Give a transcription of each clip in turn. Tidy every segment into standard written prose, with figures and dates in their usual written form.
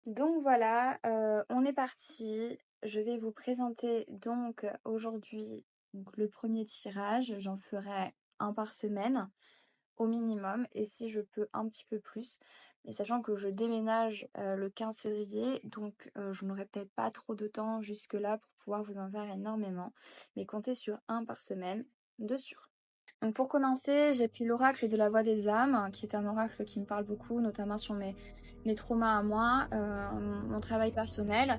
Donc voilà, on est parti. Je vais vous présenter donc aujourd'hui le premier tirage. J'en ferai un par semaine au minimum et si je peux un petit peu plus. Mais sachant que je déménage le 15 février, donc je n'aurai peut-être pas trop de temps jusque-là pour pouvoir vous en faire énormément. Mais comptez sur un par semaine de sûr. Donc pour commencer, j'ai pris l'oracle de la voix des âmes, qui est un oracle qui me parle beaucoup, notamment sur mes traumas à moi, mon travail personnel.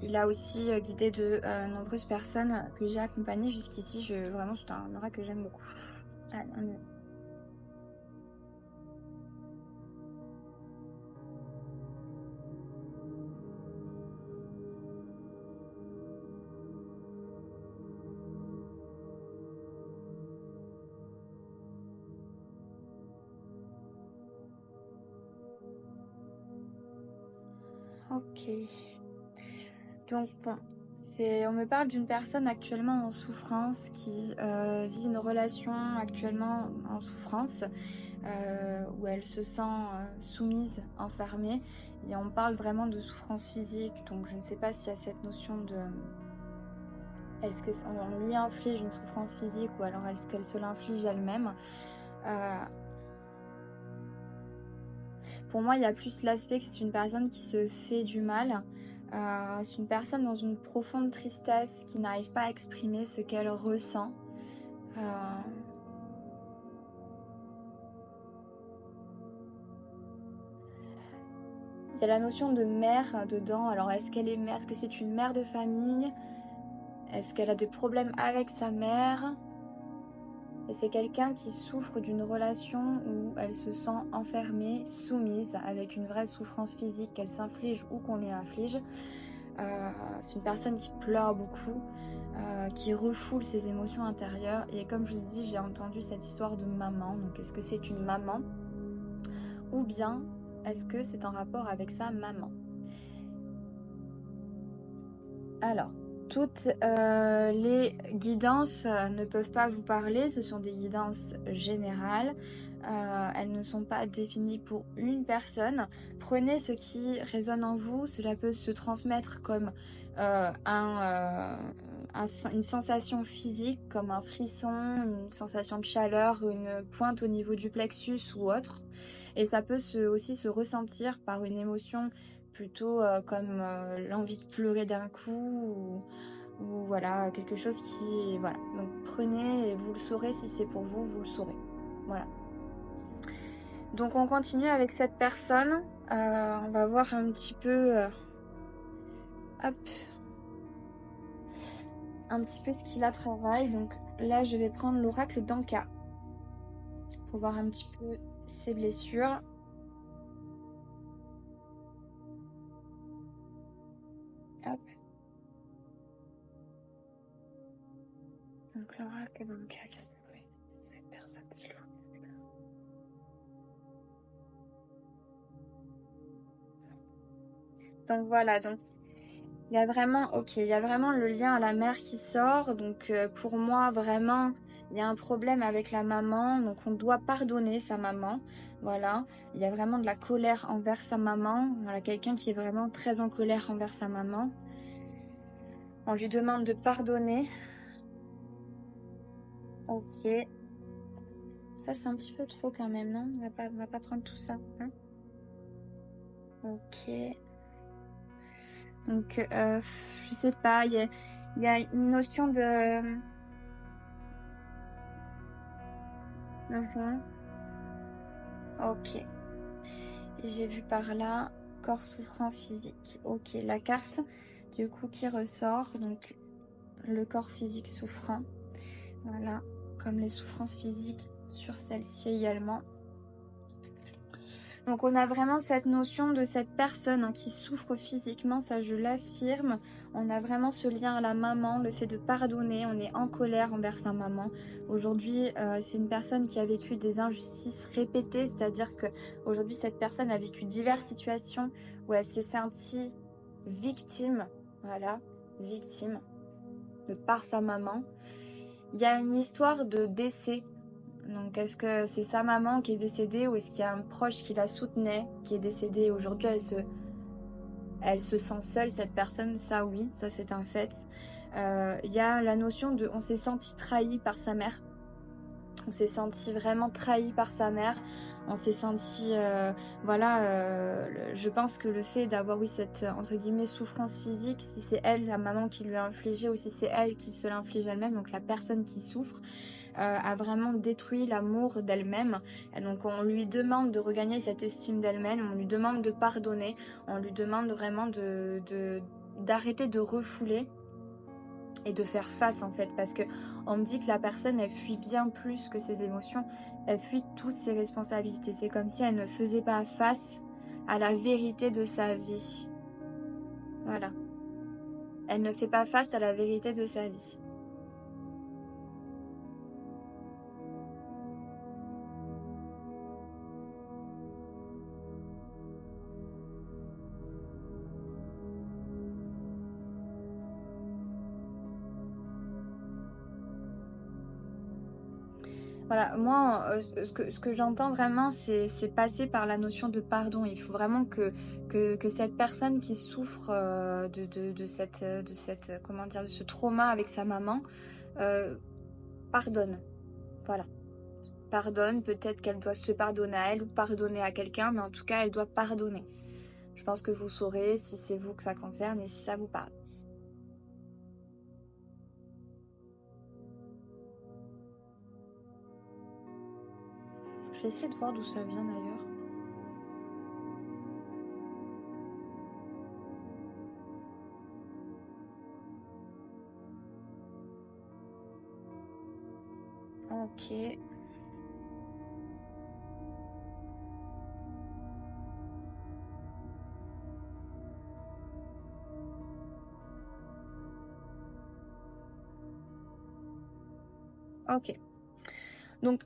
Il a aussi guidé de nombreuses personnes que j'ai accompagnées jusqu'ici. Vraiment, c'est un oracle que j'aime beaucoup. Allez, on y va. Ok. Donc bon, on me parle d'une personne actuellement en souffrance qui vit une relation actuellement en souffrance. Où elle se sent soumise, enfermée. Et on parle vraiment de souffrance physique, donc je ne sais pas s'il y a cette notion de... Est-ce qu'on lui inflige une souffrance physique ou alors est-ce qu'elle se l'inflige elle-même. Euh, pour moi, il y a plus l'aspect que c'est une personne qui se fait du mal. C'est une personne dans une profonde tristesse qui n'arrive pas à exprimer ce qu'elle ressent. Euh, Il y a la notion de mère dedans. Alors, est-ce qu'elle est mère? Est-ce que c'est une mère de famille? Est-ce qu'elle a des problèmes avec sa mère? Et c'est quelqu'un qui souffre d'une relation où elle se sent enfermée, soumise, avec une vraie souffrance physique qu'elle s'inflige ou qu'on lui inflige. C'est une personne qui pleure beaucoup, qui refoule ses émotions intérieures. Et comme je le dis, j'ai entendu cette histoire de maman. Donc est-ce que c'est une maman? Ou bien est-ce que c'est en rapport avec sa maman? Alors, toutes les guidances ne peuvent pas vous parler, ce sont des guidances générales. Elles ne sont pas définies pour une personne. Prenez ce qui résonne en vous, cela peut se transmettre comme une sensation physique, comme un frisson, une sensation de chaleur, une pointe au niveau du plexus ou autre. Et ça peut aussi se ressentir par une émotion plutôt comme l'envie de pleurer d'un coup ou voilà, quelque chose qui... Voilà, donc prenez et vous le saurez si c'est pour vous, vous le saurez. Voilà. Donc on continue avec cette personne. On va voir un petit peu... hop. Un petit peu ce qu'il a travaille. Donc là, je vais prendre l'oracle d'Anka pour voir un petit peu ses blessures. Hop. Donc l'oracle d'Anka, qu'est-ce que c'est cette personne, s'il vous plaît. Donc voilà, donc il y a vraiment, ok, il y a vraiment le lien à la mère qui sort. Donc pour moi, vraiment, il y a un problème avec la maman. Donc on doit pardonner sa maman. Voilà, il y a vraiment de la colère envers sa maman. Voilà, quelqu'un qui est vraiment très en colère envers sa maman. On lui demande de pardonner. Ok. Ça, c'est un petit peu trop quand même, non? On va pas prendre tout ça, hein? Ok. Donc, je sais pas, il y a une notion de... Mhm. Ok. Et j'ai vu par là, corps souffrant physique. Ok, la carte, du coup, qui ressort. Donc, le corps physique souffrant. Voilà, comme les souffrances physiques sur celle-ci également. Donc on a vraiment cette notion de cette personne hein, qui souffre physiquement, ça je l'affirme. On a vraiment ce lien à la maman, le fait de pardonner, on est en colère envers sa maman. Aujourd'hui, c'est une personne qui a vécu des injustices répétées, c'est-à-dire que aujourd'hui cette personne a vécu diverses situations où elle s'est sentie victime, voilà, victime de par sa maman. Il y a une histoire de décès. Donc est-ce que c'est sa maman qui est décédée ou est-ce qu'il y a un proche qui la soutenait qui est décédé? Aujourd'hui Elle se sent seule, cette personne, ça oui, ça c'est un fait. Il y a la notion de on s'est senti trahi par sa mère. On s'est senti vraiment trahi par sa mère. On s'est senti, voilà, je pense que le fait d'avoir eu cette, entre guillemets, souffrance physique, si c'est elle, la maman qui lui a infligé, ou si c'est elle qui se l'inflige elle-même, donc la personne qui souffre, a vraiment détruit l'amour d'elle-même. Et donc on lui demande de regagner cette estime d'elle-même, on lui demande de pardonner, on lui demande vraiment d'arrêter de refouler et de faire face en fait, parce que on me dit que la personne elle fuit bien plus que ses émotions, elle fuit toutes ses responsabilités, c'est comme si elle ne faisait pas face à la vérité de sa vie. Voilà, elle ne fait pas face à la vérité de sa vie. Voilà, moi, ce que j'entends vraiment, c'est passer par la notion de pardon. Il faut vraiment que cette personne qui souffre comment dire, de ce trauma avec sa maman, euh, pardonne. Voilà. Pardonne, peut-être qu'elle doit se pardonner à elle ou pardonner à quelqu'un, mais en tout cas, elle doit pardonner. Je pense que vous saurez si c'est vous que ça concerne et si ça vous parle. Je vais essayer de voir d'où ça vient d'ailleurs. Ok. Ok. Donc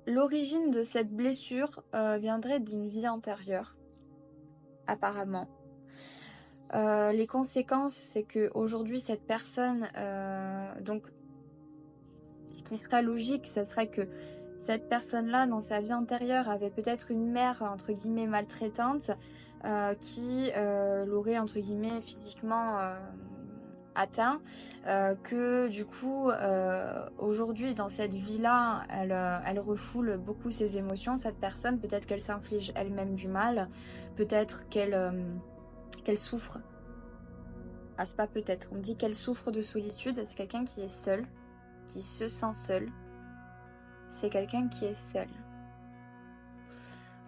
l'origine de cette blessure viendrait d'une vie antérieure, apparemment. Les conséquences, c'est que aujourd'hui cette personne, donc ce qui serait logique, ce serait que cette personne-là, dans sa vie antérieure, avait peut-être une mère entre guillemets maltraitante qui l'aurait entre guillemets physiquement atteint, que du coup aujourd'hui dans cette vie-là elle refoule beaucoup ses émotions, cette personne. Peut-être qu'elle s'inflige elle-même du mal, peut-être qu'elle souffre. Ah, c'est pas peut-être, on me dit qu'elle souffre de solitude. C'est quelqu'un qui est seul, qui se sent seul, c'est quelqu'un qui est seul.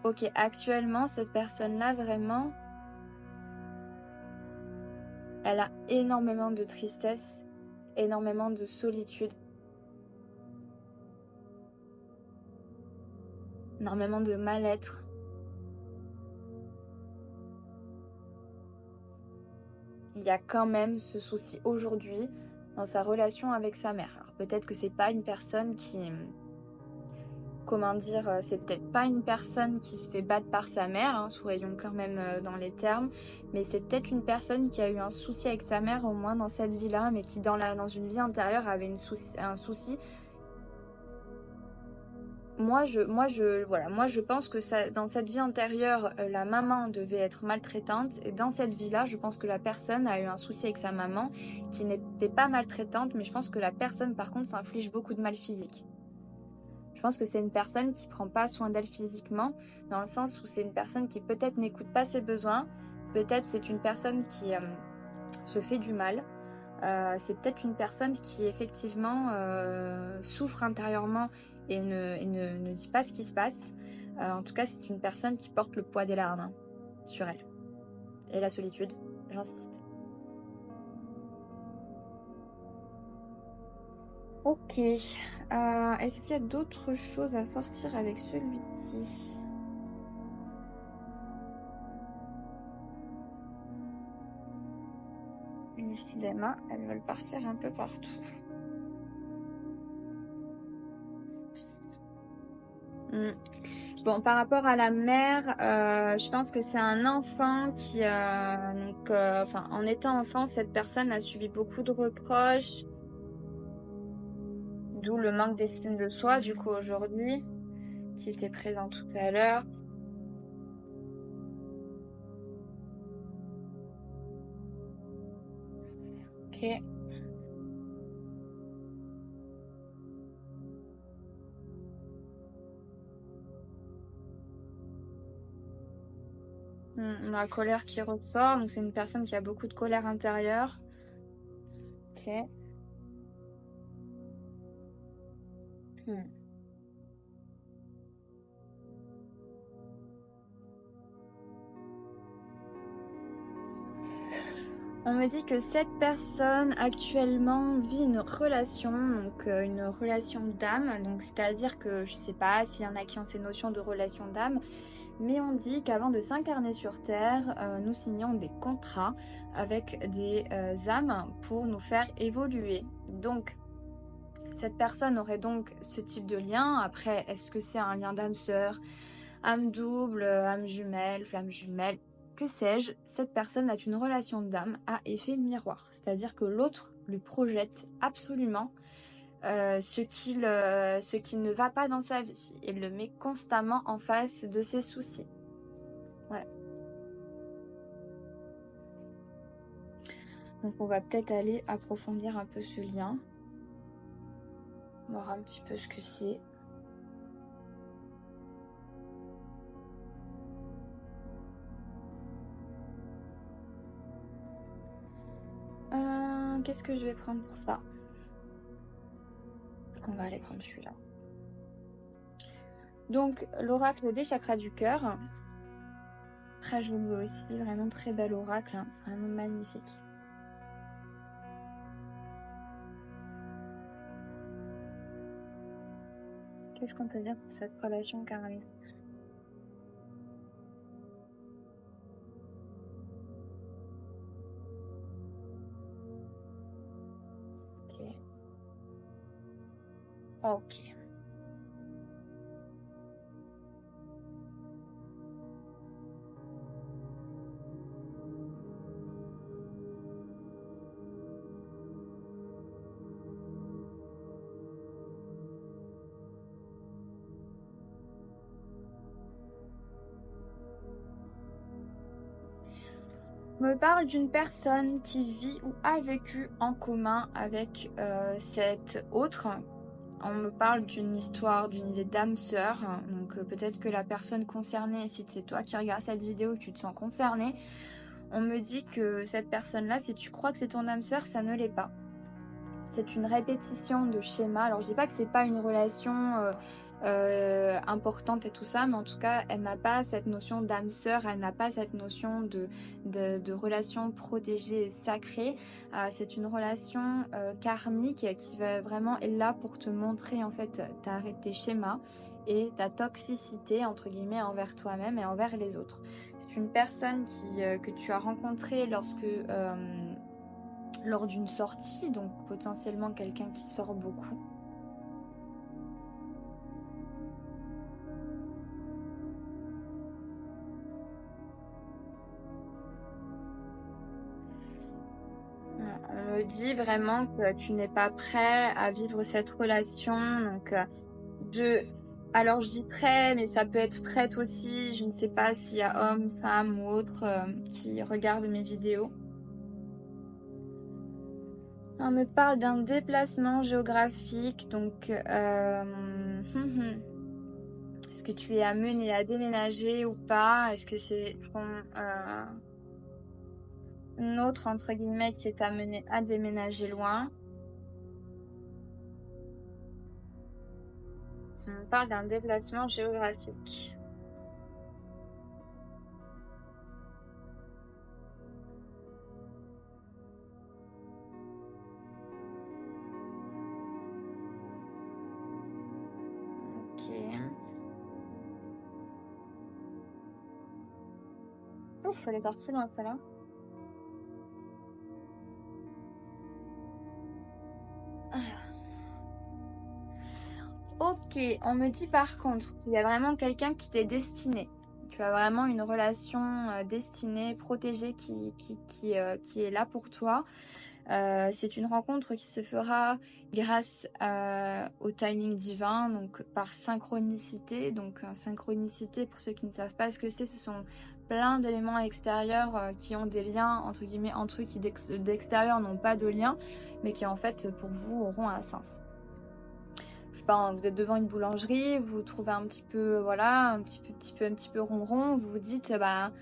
Ok, actuellement cette personne-là vraiment elle a énormément de tristesse, énormément de solitude, énormément de mal-être. Il y a quand même ce souci aujourd'hui dans sa relation avec sa mère. Alors peut-être que c'est pas une personne qui, comment dire, c'est peut-être pas une personne qui se fait battre par sa mère, hein, soyons quand même dans les termes, mais c'est peut-être une personne qui a eu un souci avec sa mère au moins dans cette vie-là, mais qui dans une vie antérieure avait un souci. Moi, je pense que ça, dans cette vie antérieure, la maman devait être maltraitante. Et dans cette vie-là, je pense que la personne a eu un souci avec sa maman qui n'était pas maltraitante, mais je pense que la personne, par contre, s'inflige beaucoup de mal physique. Je pense que c'est une personne qui prend pas soin d'elle physiquement, dans le sens où c'est une personne qui peut-être n'écoute pas ses besoins, peut-être c'est une personne qui se fait du mal. C'est peut-être une personne qui effectivement souffre intérieurement et ne dit pas ce qui se passe. En tout cas, c'est une personne qui porte le poids des larmes hein, sur elle. Et la solitude, j'insiste. Ok. Est-ce qu'il y a d'autres choses à sortir avec celui-ci? Décidément, elles veulent partir un peu partout. Bon, par rapport à la mère, je pense que c'est un enfant qui, enfin, en étant enfant, cette personne a subi beaucoup de reproches, d'où le manque d'estime de soi, du coup, aujourd'hui, qui était présent tout à l'heure. Ok. La colère qui ressort, donc c'est une personne qui a beaucoup de colère intérieure. Ok. Hmm. On me dit que cette personne actuellement vit une relation, donc une relation d'âme, donc c'est-à-dire que je sais pas s'il y en a qui ont ces notions de relation d'âme, mais on dit qu'avant de s'incarner sur Terre, nous signons des contrats avec des âmes pour nous faire évoluer. Donc cette personne aurait donc ce type de lien. Après, est-ce que c'est un lien d'âme sœur, âme double, âme jumelle, flamme jumelle, que sais-je, cette personne a une relation d'âme à effet miroir. C'est-à-dire que l'autre lui projette absolument ce qui ne va pas dans sa vie. Il le met constamment en face de ses soucis. Voilà. Donc on va peut-être aller approfondir un peu ce lien. Voir un petit peu ce que c'est. Qu'est-ce que je vais prendre pour ça? On va aller prendre celui-là. Donc, l'oracle des chakras du cœur. Très joli aussi, vraiment très bel oracle, hein. Vraiment magnifique. Qu'est-ce qu'on peut dire pour cette relation, Caroline? Ok. Ok. On me parle d'une personne qui vit ou a vécu en commun avec cette autre. On me parle d'une histoire, d'une idée d'âme sœur. Donc peut-être que la personne concernée, si c'est toi qui regardes cette vidéo, tu te sens concerné. On me dit que cette personne-là, si tu crois que c'est ton âme sœur, ça ne l'est pas. C'est une répétition de schémas. Alors je dis pas que c'est pas une relation importante et tout ça, mais en tout cas elle n'a pas cette notion d'âme sœur, elle n'a pas cette notion de relation protégée et sacrée. C'est une relation karmique qui va vraiment être là pour te montrer en fait tes schémas et ta toxicité entre guillemets envers toi-même et envers les autres. C'est une personne que tu as rencontrée lors d'une sortie, donc potentiellement quelqu'un qui sort beaucoup. On me dit vraiment que tu n'es pas prêt à vivre cette relation, donc alors je dis prêt, mais ça peut être prête aussi. Je ne sais pas s'il y a homme, femme ou autre qui regarde mes vidéos. On me parle d'un déplacement géographique, donc est-ce que tu es amené à déménager ou pas? Est-ce que c'est une autre, entre guillemets, qui est amenée à déménager loin? On parle d'un déplacement géographique. Ok. Ouf, elle est partie loin, celle-là. Ok, on me dit par contre qu'il y a vraiment quelqu'un qui t'est destiné. Tu as vraiment une relation destinée, protégée qui est là pour toi. C'est une rencontre qui se fera grâce au timing divin, donc par synchronicité. Donc synchronicité, pour ceux qui ne savent pas ce que c'est, ce sont plein d'éléments extérieurs qui ont des liens, entre guillemets, entre eux, qui d'extérieur n'ont pas de lien, mais qui en fait pour vous auront un sens. Je sais pas, hein, vous êtes devant une boulangerie, vous vous trouvez un petit peu, voilà, un petit peu ronron, vous vous dites, bah,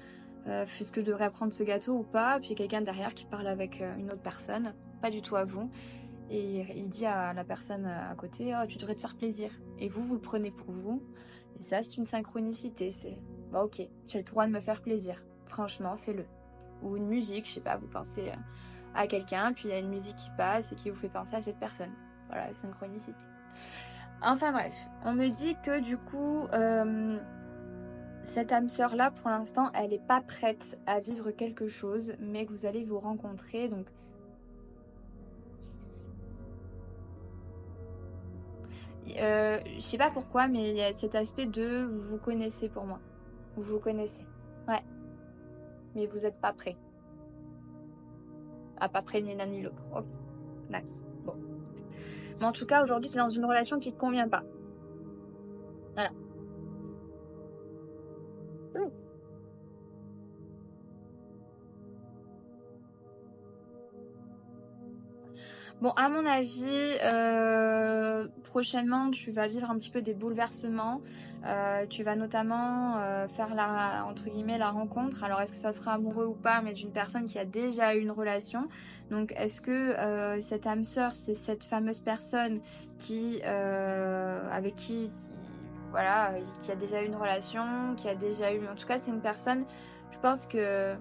est-ce que je devrais prendre ce gâteau ou pas? Puis il y a quelqu'un derrière qui parle avec une autre personne, pas du tout à vous, et il dit à la personne à côté, oh, tu devrais te faire plaisir. Et vous le prenez pour vous, et ça c'est une synchronicité, c'est, bah ok, j'ai le droit de me faire plaisir, franchement, fais-le. Ou une musique, je sais pas, vous pensez à quelqu'un, puis il y a une musique qui passe et qui vous fait penser à cette personne. Voilà, synchronicité. Enfin bref, on me dit que du coup, cette âme sœur là, pour l'instant, elle n'est pas prête à vivre quelque chose, mais que vous allez vous rencontrer. Donc, je sais pas pourquoi, mais il y a cet aspect de vous vous connaissez pour moi. Vous vous connaissez. Ouais. Mais vous n'êtes pas prêt. Ah, pas prêt ni l'un ni l'autre. Ok. D'accord. Bon. Mais en tout cas, aujourd'hui, tu es dans une relation qui ne te convient pas. Voilà. Bon, à mon avis, prochainement, tu vas vivre un petit peu des bouleversements. Tu vas notamment faire entre guillemets, la rencontre. Alors, est-ce que ça sera amoureux ou pas, mais d'une personne qui a déjà eu une relation. Donc, est-ce que cette âme sœur, c'est cette fameuse personne avec qui, voilà, qui a déjà eu une relation, qui a déjà eu... En tout cas, c'est une personne, je pense que...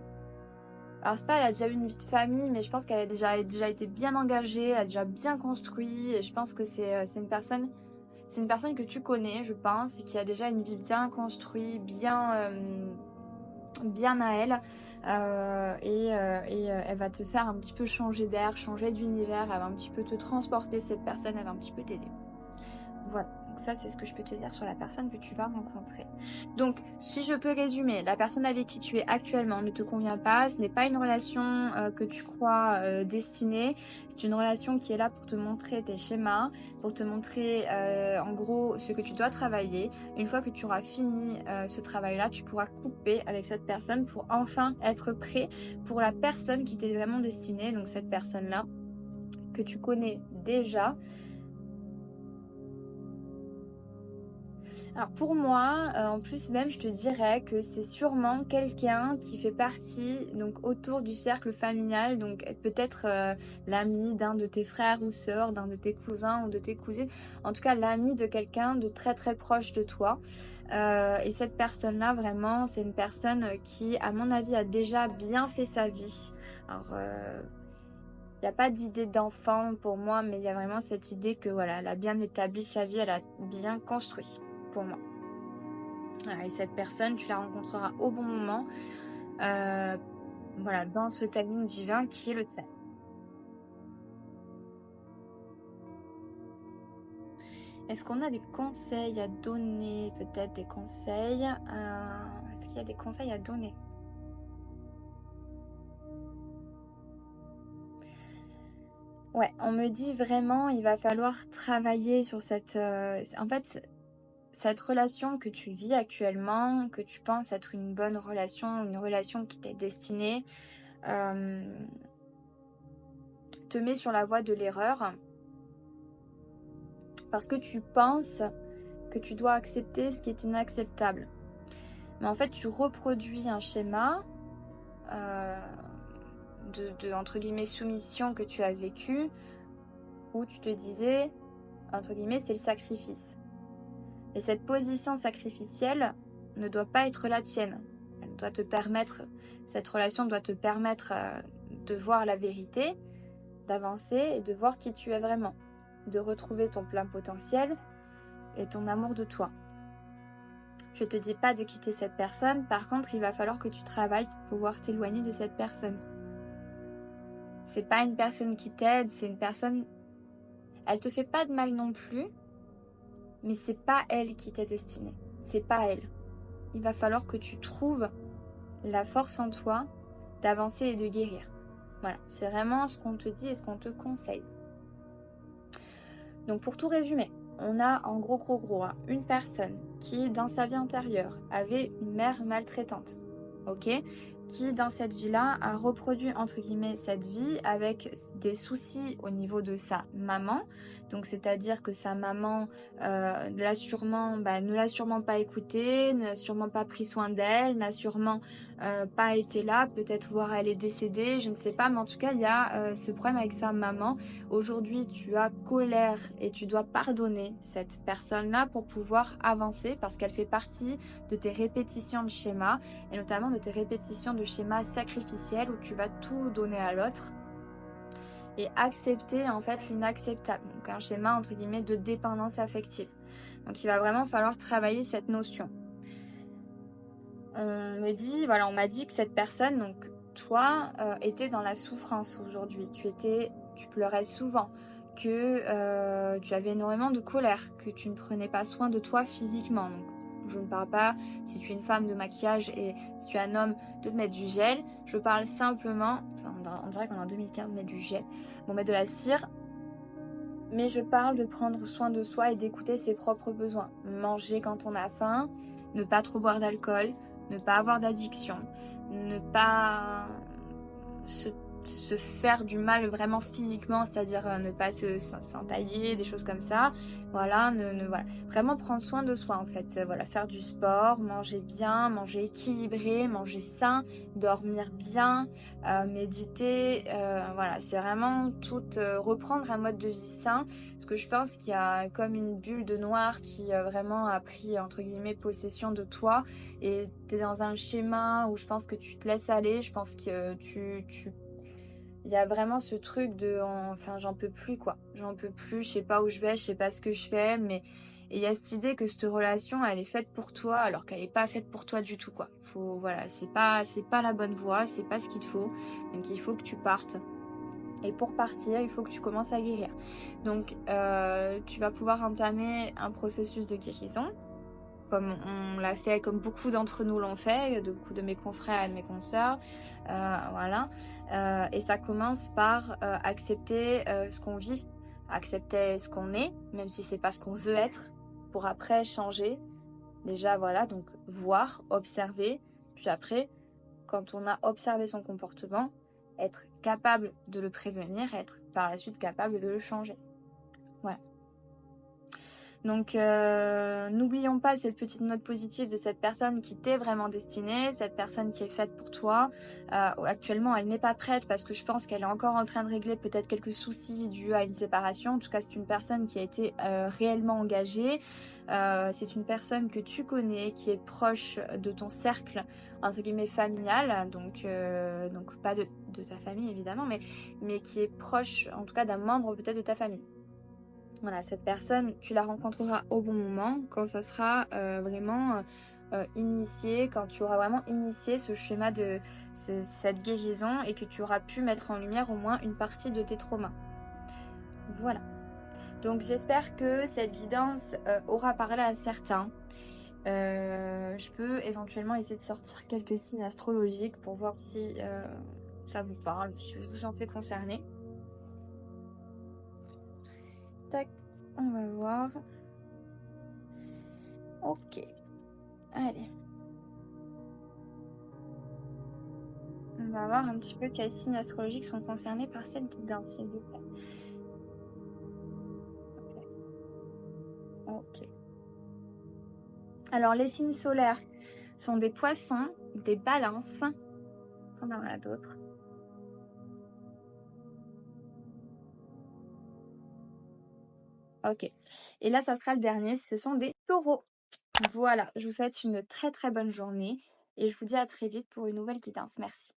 Alors c'est pas, elle a déjà eu une vie de famille, mais je pense qu'elle a déjà été bien engagée, elle a déjà bien construit, et je pense que c'est une personne que tu connais, je pense, et qui a déjà une vie bien construite, bien à elle, elle va te faire un petit peu changer d'air, changer d'univers, elle va un petit peu te transporter, cette personne, elle va un petit peu t'aider. Voilà, donc ça c'est ce que je peux te dire sur la personne que tu vas rencontrer. Donc si je peux résumer, la personne avec qui tu es actuellement ne te convient pas, ce n'est pas une relation que tu crois destinée, c'est une relation qui est là pour te montrer tes schémas, pour te montrer en gros ce que tu dois travailler. Une fois que tu auras fini ce travail-là, tu pourras couper avec cette personne pour enfin être prêt pour la personne qui t'est vraiment destinée, donc cette personne-là que tu connais déjà. Alors pour moi, en plus même, je te dirais que c'est sûrement quelqu'un qui fait partie donc autour du cercle familial, donc peut-être l'ami d'un de tes frères ou sœurs, d'un de tes cousins ou de tes cousines, en tout cas l'ami de quelqu'un de très très proche de toi. Et cette personne-là, vraiment, c'est une personne qui, à mon avis, a déjà bien fait sa vie. Alors, il n'y a pas d'idée d'enfant pour moi, mais il y a vraiment cette idée que voilà, elle a bien établi sa vie, elle a bien construit pour moi. Voilà, et cette personne, tu la rencontreras au bon moment, voilà, dans ce timing divin qui est le tien. Est-ce qu'on a des conseils à donner? Peut-être des conseils. Est-ce qu'il y a des conseils à donner? Ouais, on me dit vraiment, il va falloir travailler sur cette... en fait, cette relation que tu vis actuellement, que tu penses être une bonne relation, une relation qui t'est destinée, te met sur la voie de l'erreur parce que tu penses que tu dois accepter ce qui est inacceptable. Mais en fait, tu reproduis un schéma de entre guillemets soumission que tu as vécu où tu te disais, entre guillemets, c'est le sacrifice. Et cette position sacrificielle ne doit pas être la tienne. Elle doit te permettre, cette relation doit te permettre de voir la vérité, d'avancer et de voir qui tu es vraiment, de retrouver ton plein potentiel et ton amour de toi. Je te dis pas de quitter cette personne, par contre, il va falloir que tu travailles pour pouvoir t'éloigner de cette personne. C'est pas une personne qui t'aide, c'est une personne... Elle te fait pas de mal non plus, mais c'est pas elle qui t'est destinée. C'est pas elle. Il va falloir que tu trouves la force en toi d'avancer et de guérir. Voilà, c'est vraiment ce qu'on te dit et ce qu'on te conseille. Donc pour tout résumer, on a en gros, une personne qui, dans sa vie antérieure, avait une mère maltraitante. ok, qui dans cette vie-là a reproduit entre guillemets cette vie avec des soucis au niveau de sa maman. Donc c'est-à-dire que sa maman ne l'a sûrement pas écoutée, ne l'a sûrement pas pris soin d'elle, n'a sûrement pas été là, peut-être voir elle est décédée, je ne sais pas, mais en tout cas il y a ce problème avec sa maman. Aujourd'hui tu as colère et tu dois pardonner cette personne-là pour pouvoir avancer parce qu'elle fait partie de tes répétitions de schémas et notamment de tes répétitions de schémas sacrificiels où tu vas tout donner à l'autre et accepter en fait l'inacceptable. Donc un schéma entre guillemets de dépendance affective. Donc il va vraiment falloir travailler cette notion. On m'a dit que cette personne, donc toi, était dans la souffrance aujourd'hui. Tu pleurais souvent, que tu avais énormément de colère, que tu ne prenais pas soin de toi physiquement. Donc, je ne parle pas si tu es une femme de maquillage et si tu es un homme de te mettre du gel. Je parle simplement, enfin on dirait qu'on est en 2015 de mettre du gel, bon mettre de la cire. Mais je parle de prendre soin de soi et d'écouter ses propres besoins. Manger quand on a faim, ne pas trop boire d'alcool, ne pas avoir d'addiction, ne pas se faire du mal vraiment physiquement, c'est-à-dire ne pas s'entailler, des choses comme ça. Voilà, voilà. Vraiment prendre soin de soi en fait. Voilà, faire du sport, manger bien, manger équilibré, manger sain, dormir bien, méditer. Voilà, c'est vraiment tout reprendre un mode de vie sain. Parce que je pense qu'il y a comme une bulle de noir qui vraiment a pris entre guillemets possession de toi et t'es dans un schéma où je pense que tu te laisses aller. Je pense que il y a vraiment ce truc de enfin j'en peux plus quoi, j'en peux plus, je sais pas où je vais, je sais pas ce que je fais, mais il y a cette idée que cette relation elle est faite pour toi alors qu'elle est pas faite pour toi du tout quoi. Voilà, c'est pas la bonne voie, c'est pas ce qu'il te faut, donc il faut que tu partes. Et pour partir, il faut que tu commences à guérir. Donc tu vas pouvoir entamer un processus de guérison comme on l'a fait, comme beaucoup d'entre nous l'ont fait, de beaucoup de mes confrères et de mes consoeurs, voilà. Et ça commence par accepter ce qu'on vit, accepter ce qu'on est, même si c'est pas ce qu'on veut être, pour après changer. Déjà, voilà, donc voir, observer, puis après, quand on a observé son comportement, être capable de le prévenir, être par la suite capable de le changer. Voilà. Donc n'oublions pas cette petite note positive de cette personne qui t'est vraiment destinée, cette personne qui est faite pour toi. Actuellement elle n'est pas prête parce que je pense qu'elle est encore en train de régler peut-être quelques soucis dus à une séparation. En tout cas c'est une personne qui a été réellement engagée. C'est une personne que tu connais, qui est proche de ton cercle entre guillemets familial, donc pas de ta famille évidemment, mais qui est proche en tout cas d'un membre peut-être de ta famille. Voilà, cette personne, tu la rencontreras au bon moment, quand ça sera vraiment initié, quand tu auras vraiment initié ce schéma de cette guérison et que tu auras pu mettre en lumière au moins une partie de tes traumas. Voilà. Donc j'espère que cette guidance aura parlé à certains. Je peux éventuellement essayer de sortir quelques signes astrologiques pour voir si ça vous parle, si vous vous sentez concerné. Tac, on va voir. Ok, allez. On va voir un petit peu quels signes astrologiques sont concernés par cette guidance, s'il vous plaît. Ok. Alors, les signes solaires sont des poissons, des balances. On en a d'autres. Ok. Et là, ça sera le dernier. Ce sont des taureaux. Voilà. Je vous souhaite une très très bonne journée. Et je vous dis à très vite pour une nouvelle guidance. Merci.